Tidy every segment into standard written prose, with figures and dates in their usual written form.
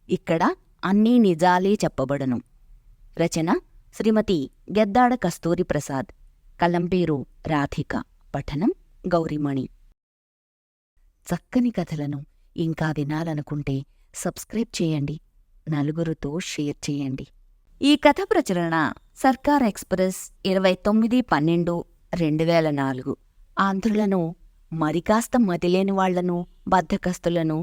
ఇక్కడ అన్నీ నిజాలే చెప్పబడను. రచన శ్రీమతి గెద్దాడ కస్తూరి ప్రసాద్. కలం పేరు రాధిక. పఠనం గౌరిమణి. చక్కని కథలను ఇంకా వినాలనుకుంటే సబ్స్క్రైబ్ చేయండి, నలుగురితో షేర్ చేయండి. ఈ కథ ప్రచురణ సర్కార్ ఎక్స్ప్రెస్ 29/12/2004. ఆంధ్రులను, మరికాస్త మతిలేని వాళ్లను, బద్ధకస్తులను,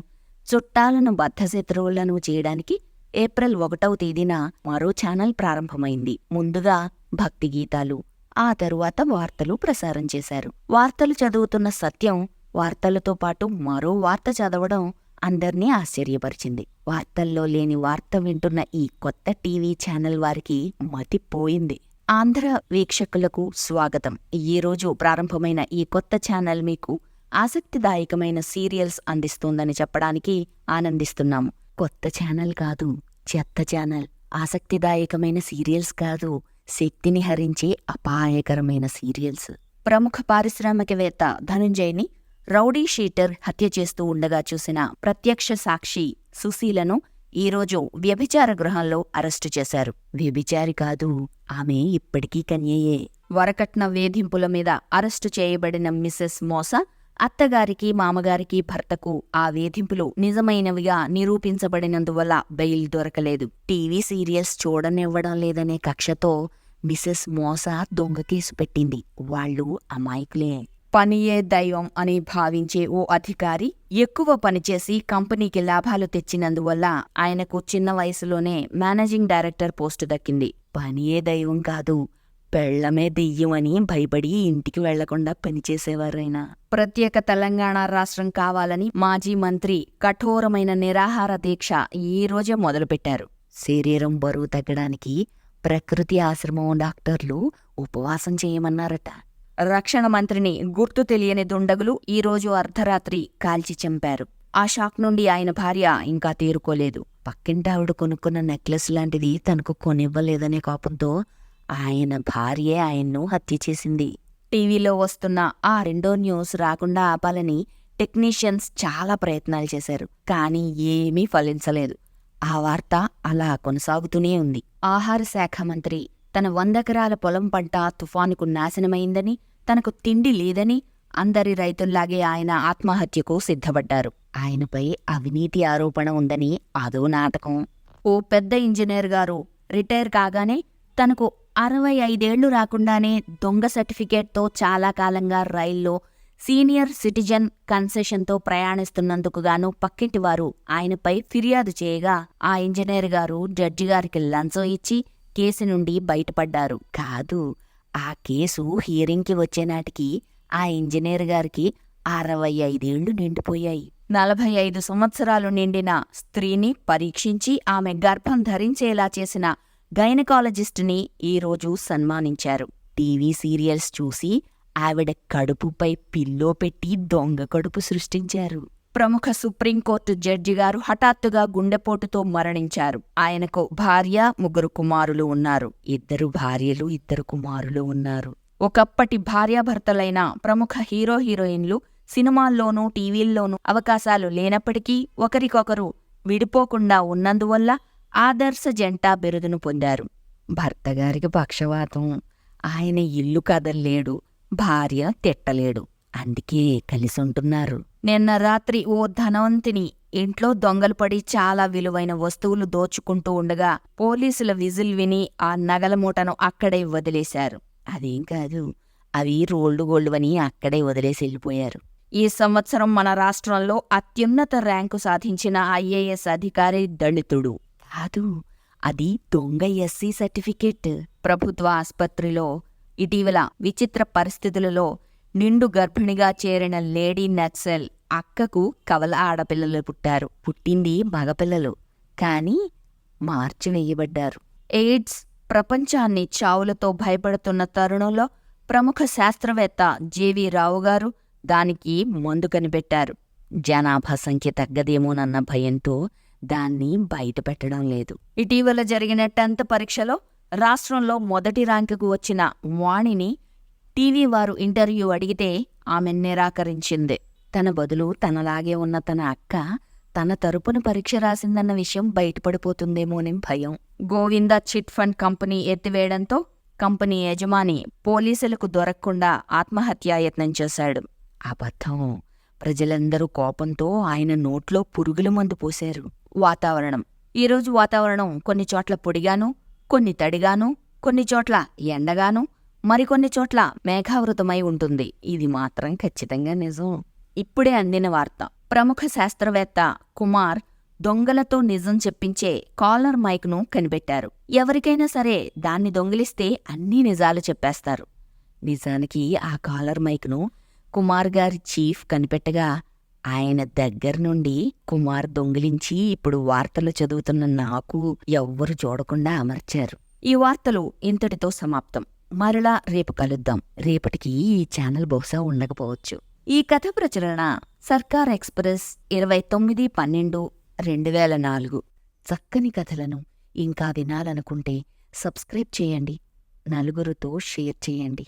చుట్టాలను బద్ధశత్రువులను చేయడానికి ఏప్రిల్ 1వ తేదీన మరో ఛానల్ ప్రారంభమైంది. ముందుగా భక్తి గీతాలు, ఆ తరువాత వార్తలు ప్రసారం చేశారు. వార్తలు చదువుతున్న సత్యం వార్తలతో పాటు మరో వార్త చదవడం అందర్నీ ఆశ్చర్యపరిచింది. వార్తల్లో లేని వార్త వింటున్న ఈ కొత్త టీవీ ఛానల్ వారికి మతిపోయింది. ఆంధ్ర వీక్షకులకు స్వాగతం. ఈరోజు ప్రారంభమైన ఈ కొత్త ఛానల్ మీకు ఆసక్తిదాయకమైన సీరియల్స్ అందిస్తోందని చెప్పడానికి ఆనందిస్తున్నాము. కొత్త ఛానల్ కాదు, చెత్త ఛానల్. ఆసక్తిదాయకమైన సీరియల్స్ కాదు, శక్తిని హరించే అపాయకరమైన సీరియల్స్. ప్రముఖ పారిశ్రామికవేత్త ధనుంజయ్ని రౌడీ షీటర్ హత్య చేస్తూ ఉండగా చూసిన ప్రత్యక్ష సాక్షి సుశీలను ఈరోజు వ్యభిచార గృహంలో అరెస్టు చేశారు. వ్యభిచారి కాదు, ఆమె ఇప్పటికీ కన్యయే. వరకట్న వేధింపుల మీద అరెస్టు చేయబడిన మిసెస్ మోసా అత్తగారికి, మామగారికి, భర్తకు ఆ వేధింపులు నిజమైనవిగా నిరూపించబడినందువల్ల బెయిల్ దొరకలేదు. టీవీ సీరియల్స్ చూడనివ్వడం లేదనే కక్షతో మిసెస్ మోసా దొంగ కేసు పెట్టింది. వాళ్లు అమాయకులే. పనియే దైవం అని భావించే ఓ అధికారి ఎక్కువ పనిచేసి కంపెనీకి లాభాలు తెచ్చినందువల్ల ఆయనకు చిన్న వయసులోనే మేనేజింగ్ డైరెక్టర్ పోస్టు దక్కింది. పనియే దైవం కాదు, పెళ్లమే దెయ్యమని భయపడి ఇంటికి వెళ్లకుండా పనిచేసేవారైనా. ప్రత్యేక తెలంగాణ రాష్ట్రం కావాలని మాజీ మంత్రి కఠోరమైన నిరాహార దీక్ష ఈ రోజే మొదలుపెట్టారు. శరీరం బరువు తగ్గడానికి ప్రకృతి ఆశ్రమం డాక్టర్లు ఉపవాసం చేయమన్నారట. రక్షణ మంత్రిని గుర్తు తెలియని దుండగులు ఈరోజు అర్ధరాత్రి కాల్చి చంపారు. ఆ షాక్ నుండి ఆయన భార్య ఇంకా తేరుకోలేదు. పక్కింటావిడ కొనుక్కున్న నెక్లెస్ లాంటిది తనకు కొనివ్వలేదనే కోపంతో ఆయన భార్యే ఆయన్ను హత్య చేసింది. టీవీలో వస్తున్న ఆ రెండో న్యూస్ రాకుండా ఆపాలని టెక్నీషియన్స్ చాలా ప్రయత్నాలు చేశారు. కానీ ఏమీ ఫలించలేదు. ఆ వార్త అలా కొనసాగుతూనే ఉంది. ఆహార శాఖ మంత్రి తన 100 ఎకరాల పొలం పంట తుఫానుకు నాశనమైందని, తనకు తిండి లేదని అందరి రైతుల్లాగే ఆయన ఆత్మహత్యకు సిద్ధపడ్డారు. ఆయనపై అవినీతి ఆరోపణ ఉందని అదో నాటకం. ఓ పెద్ద ఇంజనీర్ గారు రిటైర్ కాగానే తనకు 65 ఏళ్లు రాకుండానే దొంగ సర్టిఫికేట్తో చాలా కాలంగా రైల్లో సీనియర్ సిటిజన్ కన్సెషన్తో ప్రయాణిస్తున్నందుకు గాను పక్కింటివారు ఆయనపై ఫిర్యాదు చేయగా ఆ ఇంజనీర్ గారు జడ్జిగారికి లంచం ఇచ్చి కేసు నుండి బయటపడ్డారు. కాదు, ఆ కేసు హియరింగ్కి వచ్చేనాటికి ఆ ఇంజనీర్ గారికి 65 ఏళ్లు నిండిపోయాయి. 45 సంవత్సరాలు నిండిన స్త్రీని పరీక్షించి ఆమె గర్భం ధరించేలా చేసిన గైనకాలజిస్టుని ఈరోజు సన్మానించారు. టీవీ సీరియల్స్ చూసి ఆవిడ కడుపుపై పిల్లో పెట్టి దొంగ కడుపు సృష్టించారు. ప్రముఖ సుప్రీంకోర్టు జడ్జిగారు హఠాత్తుగా గుండెపోటుతో మరణించారు. ఆయనకు భార్య, 3 కుమారులు ఉన్నారు. 2 భార్యలు, 2 కుమారులు ఉన్నారు. ఒకప్పటి భార్యాభర్తలైన ప్రముఖ హీరో హీరోయిన్లు సినిమాల్లోనూ టీవీల్లోనూ అవకాశాలు లేనప్పటికీ ఒకరికొకరు విడిపోకుండా ఉన్నందువల్ల ఆదర్శ జంట బిరుదును పొందారు. భర్తగారికి పక్షవాతం. ఆయన ఇల్లు కదల్లేడు, భార్య తిట్టలేడు. అందుకే కలిసుంటున్నారు. నిన్న రాత్రి ఓ ధనవంతిని ఇంట్లో దొంగలు పడి చాలా విలువైన వస్తువులు దోచుకుంటూ ఉండగా పోలీసుల విజిల్ విని ఆ నగల మూటను అక్కడే వదిలేశారు. అదేం కాదు, అవి రోల్డ్ గోల్డ్వని అక్కడే వదిలేసి వెళ్ళిపోయారు. ఈ సంవత్సరం మన రాష్ట్రంలో అత్యున్నత ర్యాంకు సాధించిన ఐఏఎస్ అధికారి దళితుడు కాదు, అది దొంగ ఎస్సీ సర్టిఫికేట్. ప్రభుత్వ ఆస్పత్రిలో ఇటీవల విచిత్ర పరిస్థితులలో నిండు గర్భిణిగా చేరిన లేడీ నక్సల్ అక్కకు కవల ఆడపిల్లలు పుట్టారు. పుట్టింది మగపిల్లలు, కానీ మార్చి వేయబడ్డారు. ఎయిడ్స్ ప్రపంచాన్ని చావులతో భయపడుతున్న తరుణంలో ప్రముఖ శాస్త్రవేత్త జేవి రావు గారు దానికి మందు కనిపెట్టారు. జనాభా సంఖ్య తగ్గదేమోనన్న భయంతో దాన్ని బయటపెట్టడం లేదు. ఇటీవల జరిగిన 10th పరీక్షలో రాష్ట్రంలో మొదటి ర్యాంకుకు వచ్చిన వాణిని టీవీ వారు ఇంటర్వ్యూ అడిగితే ఆమె నిరాకరించింది. తన బదులు తనలాగే ఉన్న తన అక్క తన తరపున పరీక్ష రాసిందన్న విషయం బయటపడిపోతుందేమోనేం భయం. గోవింద చిట్ ఫండ్ కంపెనీ ఎత్తివేయడంతో కంపెనీ యజమాని పోలీసులకు దొరకకుండా ఆత్మహత్యాయత్నం చేశాడు. అబద్ధం. ప్రజలందరూ కోపంతో ఆయన నోట్లో పురుగుల మందు పోశారు. వాతావరణం. ఈరోజు వాతావరణం కొన్ని చోట్ల పొడిగాను, కొన్ని తడిగాను, కొన్ని చోట్ల ఎండగాను, మరికొన్ని చోట్ల మేఘావృతమై ఉంటుంది. ఇది మాత్రం ఖచ్చితంగా నిజం. ఇప్పుడే అందిన వార్త. ప్రముఖ శాస్త్రవేత్త కుమార్ దొంగలతో నిజం చెప్పించే కాలర్ మైక్ను కనిపెట్టారు. ఎవరికైనా సరే దాన్ని దొంగిలిస్తే అన్నీ నిజాలు చెప్పేస్తారు. నిజానికి ఆ కాలర్ మైక్ను కుమార్ గారి చీఫ్ కనిపెట్టగా ఆయన దగ్గర్నుండి కుమార్ దొంగిలించి ఇప్పుడు వార్తలు చదువుతున్న నాకు ఎవ్వరు చూడకుండా అమర్చారు. ఈ వార్తలు ఇంతటితో సమాప్తం. మరలా రేపు కలుద్దాం. రేపటికి ఈ ఛానల్ బహుశా ఉండకపోవచ్చు. ఈ కథ ప్రచురణ సర్కార్ ఎక్స్ప్రెస్ 29/12/2004. చక్కని కథలను ఇంకా వినాలనుకుంటే సబ్స్క్రైబ్ చేయండి. నలుగురితో షేర్ చేయండి.